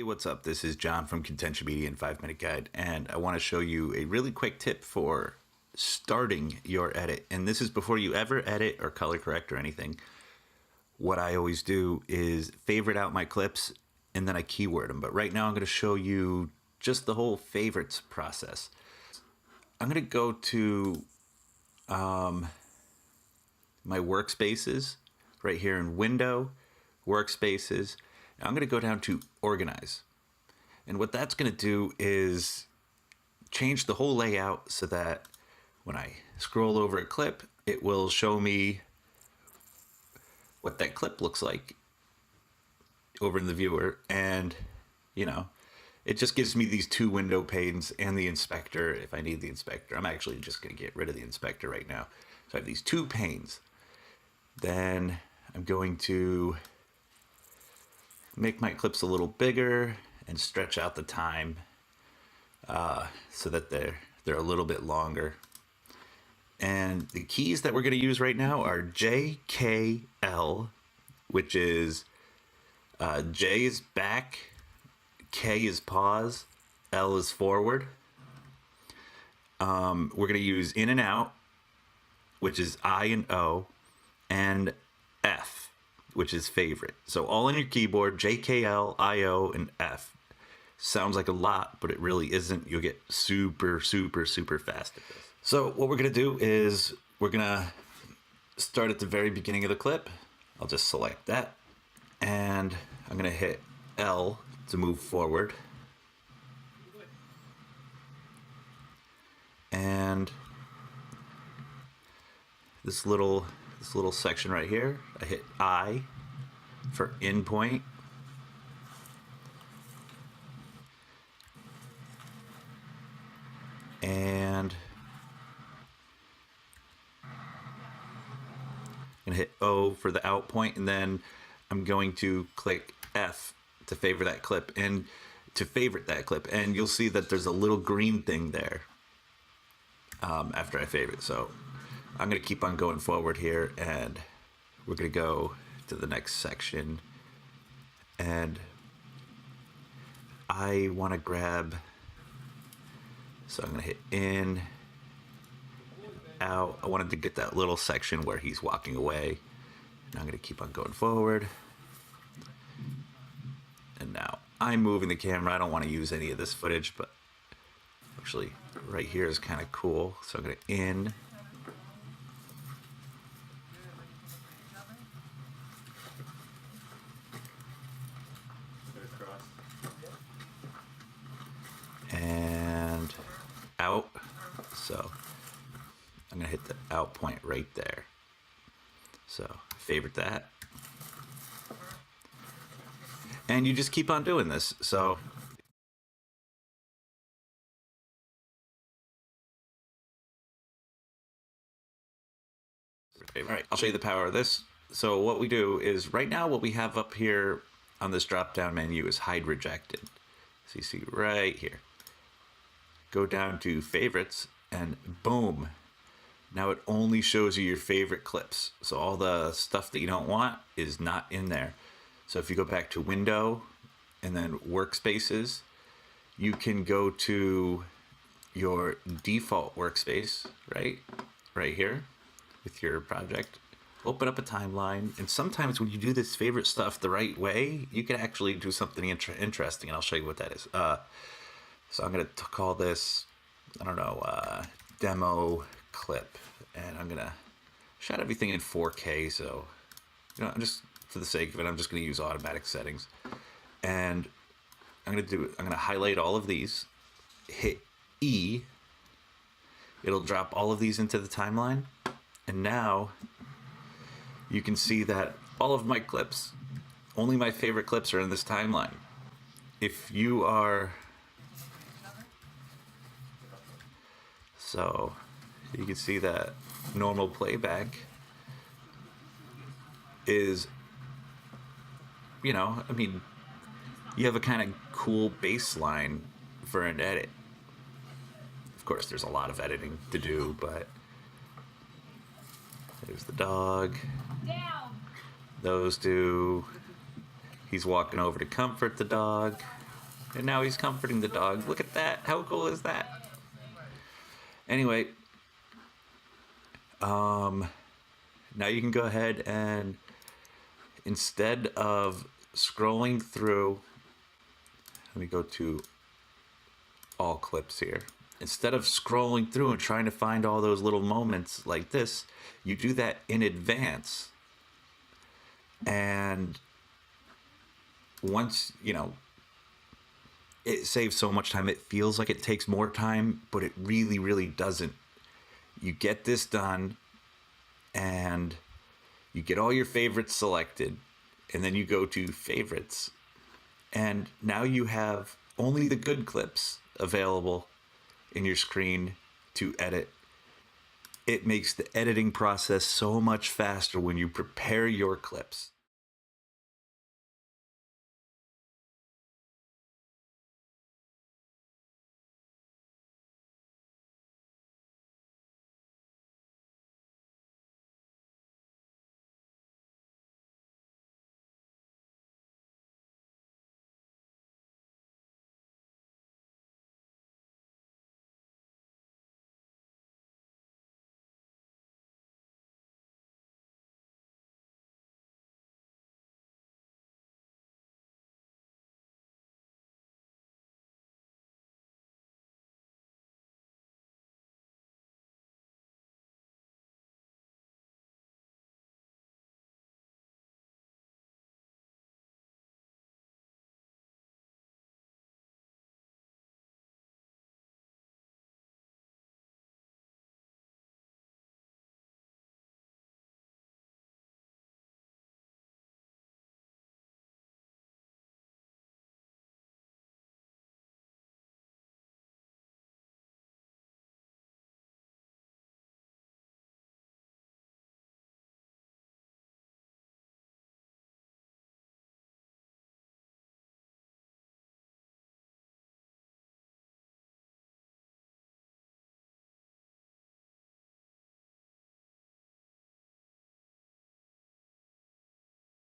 what's up? This is John from Contention Media and 5 Minute Guide, and I want to show you a really quick tip for starting your edit. And this is before you ever edit or color correct or anything. What I always do is favorite out my clips and then I keyword them. But right now I'm going to show you just the whole favorites process. I'm going to go to my workspaces right here in Window, Workspaces. I'm going to go down to Organize. And what that's going to do is change the whole layout so that when I scroll over a clip, it will show me what that clip looks like over in the viewer. And, you know, it just gives me these two window panes and the inspector if I need the inspector. I'm actually just going to get rid of the inspector right now. So I have these two panes. Then I'm going to make my clips a little bigger and stretch out the time so that they're a little bit longer. And the keys that we're going to use right now are JKL, which is J is back, K is pause, L is forward. We're going to use in and out, which is I and O, and F, which is favorite. So all on your keyboard, JKL, IO, and F. Sounds like a lot, but it really isn't. You'll get super, super, super fast at this. So what we're going to do is we're going to start at the very beginning of the clip. I'll just select that. And I'm going to hit L to move forward. And this little section right here, I hit I for in point. And I'm going to hit O for the out point, and then I'm going to click F to favor that clip and to favorite that clip. And you'll see that there's a little green thing there after I favorite. So I'm going to keep on going forward here, and we're going to go to the next section. And I want to grab, so I'm going to hit in, out. I wanted to get that little section where he's walking away. And I'm going to keep on going forward. And now I'm moving the camera. I don't want to use any of this footage, but actually right here is kind of cool. So I'm going to in. And out. So I'm gonna hit the out point right there. So favorite that. And you just keep on doing this. So all right, I'll show you the power of this. So what we do is right now what we have up here on this drop down menu is hide rejected. So you see right here. Go down to favorites and boom. Now it only shows you your favorite clips. So all the stuff that you don't want is not in there. So if you go back to window and then workspaces, you can go to your default workspace, right here with your project. Open up a timeline, and sometimes when you do this favorite stuff the right way, you can actually do something interesting, and I'll show you what that is. So I'm going to call this, I don't know, demo clip, and I'm going to shot everything in 4K, so, you know, just for the sake of it, I'm just going to use automatic settings. And I'm going to highlight all of these, hit E, it'll drop all of these into the timeline, and now you can see that all of my clips, only my favorite clips are in this timeline. If you are, so you can see that normal playback is, you know, I mean, you have a kind of cool baseline for an edit. Of course, there's a lot of editing to do, but there's the dog. Down. Those two. He's walking over to comfort the dog. And now he's comforting the dog. Look at that. How cool is that? Anyway, now you can go ahead and instead of scrolling through, let me go to all clips here. Instead of scrolling through and trying to find all those little moments like this, you do that in advance. And once, it saves so much time. It feels like it takes more time, but it really, really doesn't. You get this done and you get all your favorites selected, and then you go to favorites. And now you have only the good clips available in your screen to edit. It makes the editing process so much faster when you prepare your clips.